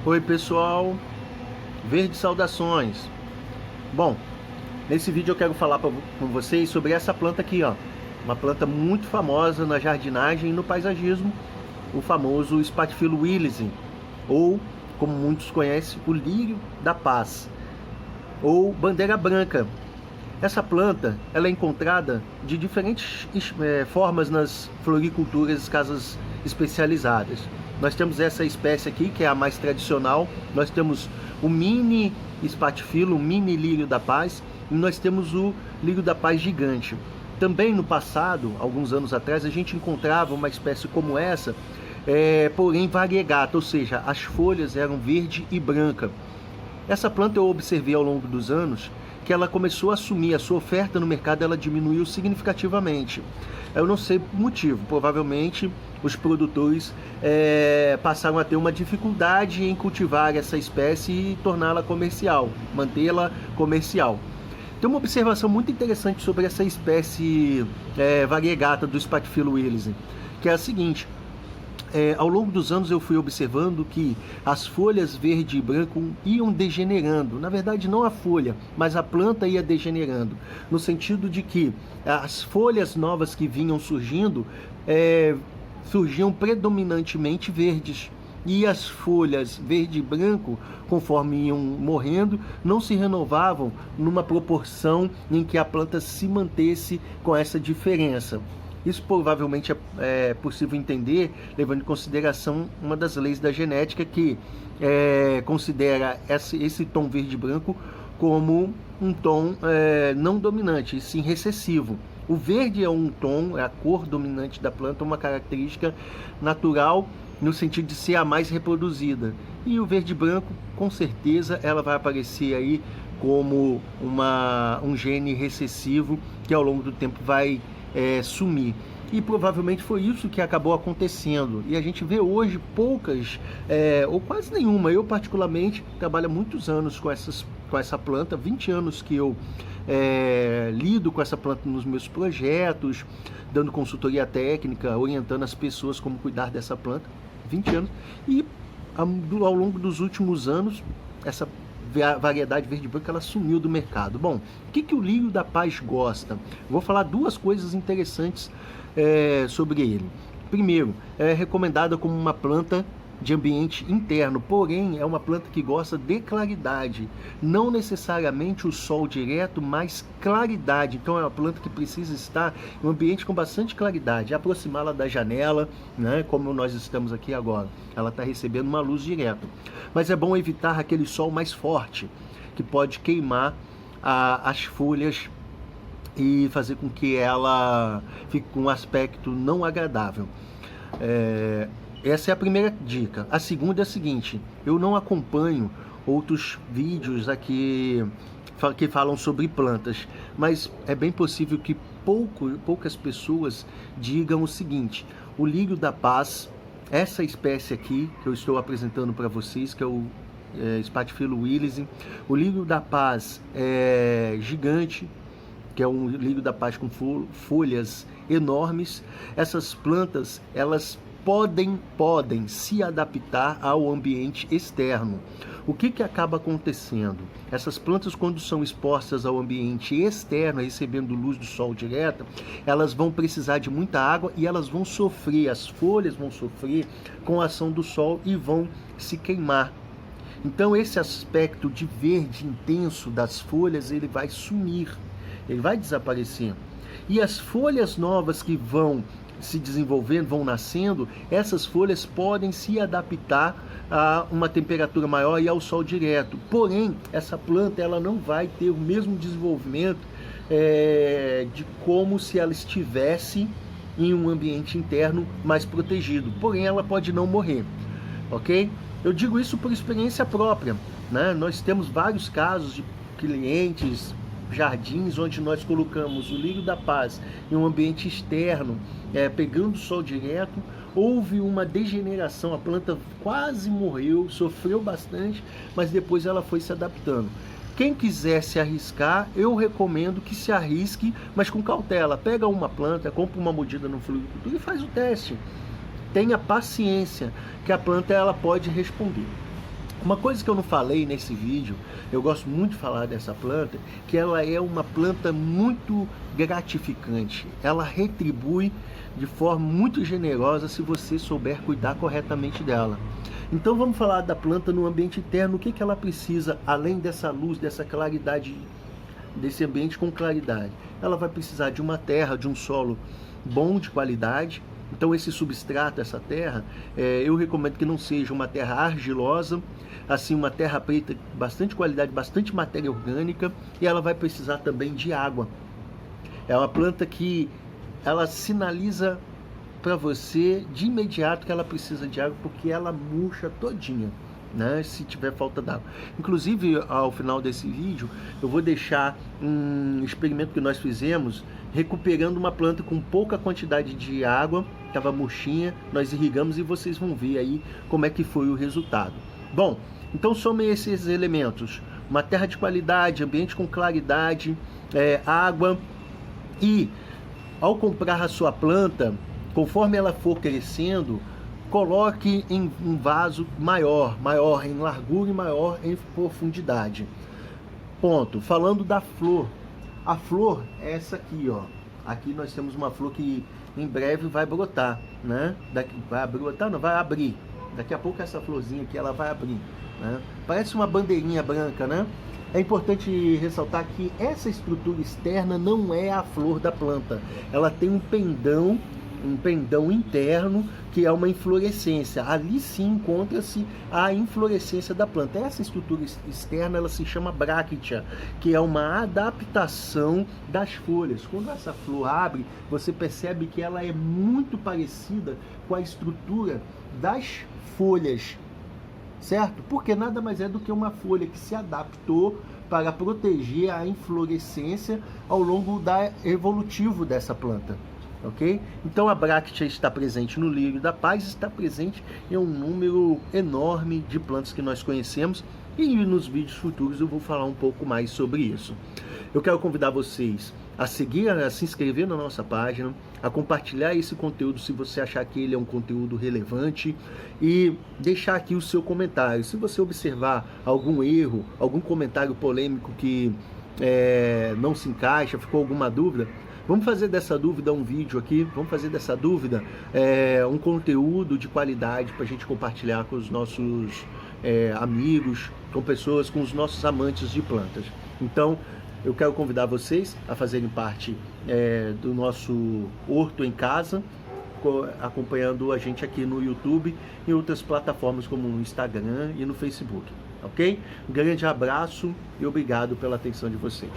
Oi pessoal, Verde saudações. Bom, nesse vídeo eu quero falar com vocês sobre essa planta aqui, ó. Uma planta muito famosa na jardinagem e no paisagismo, o famoso Spathiphyllum willesi, ou como muitos conhecem, o lírio da paz, ou bandeira branca. Essa planta ela é encontrada de diferentes formas nas floriculturas, casas especializadas. Nós temos essa espécie aqui, que é a mais tradicional. Nós temos o mini Spathiphyllum, o mini lírio da paz, e nós temos o lírio da paz gigante. Também no passado, alguns anos atrás, a gente encontrava uma espécie como essa, porém variegata, ou seja, as folhas eram verde e branca. Essa planta eu observei ao longo dos anos que ela começou a assumir, a sua oferta no mercado ela diminuiu significativamente. Eu não sei o motivo, provavelmente os produtores passaram a ter uma dificuldade em cultivar essa espécie e torná-la comercial, mantê-la comercial. Tem uma observação muito interessante sobre essa espécie variegata do Spathiphyllum willesi, que é a seguinte: ao longo dos anos eu fui observando que as folhas verde e branco iam degenerando. Na verdade não a folha, mas a planta ia degenerando, no sentido de que as folhas novas que vinham surgindo surgiam predominantemente verdes. E as folhas verde e branco, conforme iam morrendo, não se renovavam numa proporção em que a planta se mantesse com essa diferença. Isso provavelmente é possível entender levando em consideração uma das leis da genética que considera esse tom verde e branco como um tom não dominante, e sim recessivo. O verde é um tom, é a cor dominante da planta, uma característica natural no sentido de ser a mais reproduzida. E o verde e branco, com certeza, ela vai aparecer aí como um gene recessivo que ao longo do tempo vai sumir. E provavelmente foi isso que acabou acontecendo. E a gente vê hoje poucas, ou quase nenhuma. Eu particularmente trabalho há muitos anos com essa planta, 20 anos que eu lido com essa planta nos meus projetos, dando consultoria técnica, orientando as pessoas como cuidar dessa planta, 20 anos. E ao longo dos últimos anos, essa variedade verde e branca ela sumiu do mercado. Bom, o que o lírio da paz gosta? Vou falar duas coisas interessantes sobre ele. Primeiro, é recomendada como uma planta de ambiente interno, porém é uma planta que gosta de claridade, não necessariamente o sol direto, mas claridade. Então é uma planta que precisa estar em um ambiente com bastante claridade, aproximá-la da janela, né, como nós estamos aqui agora. Ela está recebendo uma luz direta, mas é bom evitar aquele sol mais forte, que pode queimar as folhas e fazer com que ela fique com um aspecto não agradável. Essa é a primeira dica. A segunda é a seguinte: eu não acompanho outros vídeos aqui que falam sobre plantas, mas é bem possível que poucas pessoas digam o seguinte: o lírio da paz, essa espécie aqui que eu estou apresentando para vocês, que é o Spathiphyllum willesi, o lírio da paz gigante, que é um lírio da paz com folhas enormes. Essas plantas, elas podem se adaptar ao ambiente externo. O que acaba acontecendo? Essas plantas, quando são expostas ao ambiente externo, recebendo luz do sol direta, elas vão precisar de muita água e elas vão sofrer, as folhas vão sofrer com a ação do sol e vão se queimar. Então esse aspecto de verde intenso das folhas, ele vai sumir, ele vai desaparecer. E as folhas novas que vão se desenvolvendo, vão nascendo, essas folhas podem se adaptar a uma temperatura maior e ao sol direto. Porém, essa planta ela não vai ter o mesmo desenvolvimento de como se ela estivesse em um ambiente interno mais protegido. Porém, ela pode não morrer, ok? Eu digo isso por experiência própria, né? Nós temos vários casos de clientes, jardins onde nós colocamos o lírio da paz em um ambiente externo, pegando sol direto, houve uma degeneração, a planta quase morreu, sofreu bastante, mas depois ela foi se adaptando. Quem quiser se arriscar, eu recomendo que se arrisque, mas com cautela. Pega uma planta, compra uma medida no floricultura e faz o teste. Tenha paciência, que a planta ela pode responder. Uma coisa que eu não falei nesse vídeo, eu gosto muito de falar dessa planta, que ela é uma planta muito gratificante. Ela retribui de forma muito generosa se você souber cuidar corretamente dela. Então vamos falar da planta no ambiente interno, o que ela precisa, além dessa luz, dessa claridade, desse ambiente com claridade. Ela vai precisar de uma terra, de um solo bom, de qualidade. Então esse substrato, essa terra, eu recomendo que não seja uma terra argilosa, assim uma terra preta, bastante qualidade, bastante matéria orgânica, e ela vai precisar também de água. É uma planta que ela sinaliza para você de imediato que ela precisa de água, porque ela murcha todinha, né, se tiver falta d'água. Inclusive, ao final desse vídeo, eu vou deixar um experimento que nós fizemos, recuperando uma planta com pouca quantidade de água, estava murchinha, nós irrigamos e vocês vão ver aí como é que foi o resultado. Bom, então somem esses elementos: uma terra de qualidade, ambiente com claridade, água, e ao comprar a sua planta, conforme ela for crescendo, coloque em um vaso maior em largura e maior em profundidade. Ponto. Falando da flor, a flor é essa aqui, ó. Aqui nós temos uma flor que em breve vai brotar, né? Vai brotar, não, vai abrir. Daqui a pouco essa florzinha aqui ela vai abrir, né? Parece uma bandeirinha branca, né? É importante ressaltar que essa estrutura externa não é a flor da planta. Ela tem um pendão interno, que é uma inflorescência. Ali sim encontra-se a inflorescência da planta. Essa estrutura externa, ela se chama bráctea, que é uma adaptação das folhas. Quando essa flor abre, você percebe que ela é muito parecida com a estrutura das folhas, certo? Porque nada mais é do que uma folha que se adaptou para proteger a inflorescência ao longo evolutivo dessa planta. Ok? Então a bráctea está presente no lírio da paz, está presente em um número enorme de plantas que nós conhecemos, e nos vídeos futuros eu vou falar um pouco mais sobre isso. Eu quero convidar vocês a seguir, a se inscrever na nossa página, a compartilhar esse conteúdo se você achar que ele é um conteúdo relevante, e deixar aqui o seu comentário. Se você observar algum erro, algum comentário polêmico que não se encaixa, ficou alguma dúvida, vamos fazer dessa dúvida um vídeo aqui, vamos fazer dessa dúvida um conteúdo de qualidade para a gente compartilhar com os nossos amigos, com pessoas, com os nossos amantes de plantas. Então, eu quero convidar vocês a fazerem parte do nosso Horto em Casa, acompanhando a gente aqui no YouTube e outras plataformas como no Instagram e no Facebook, ok? Um grande abraço e obrigado pela atenção de vocês.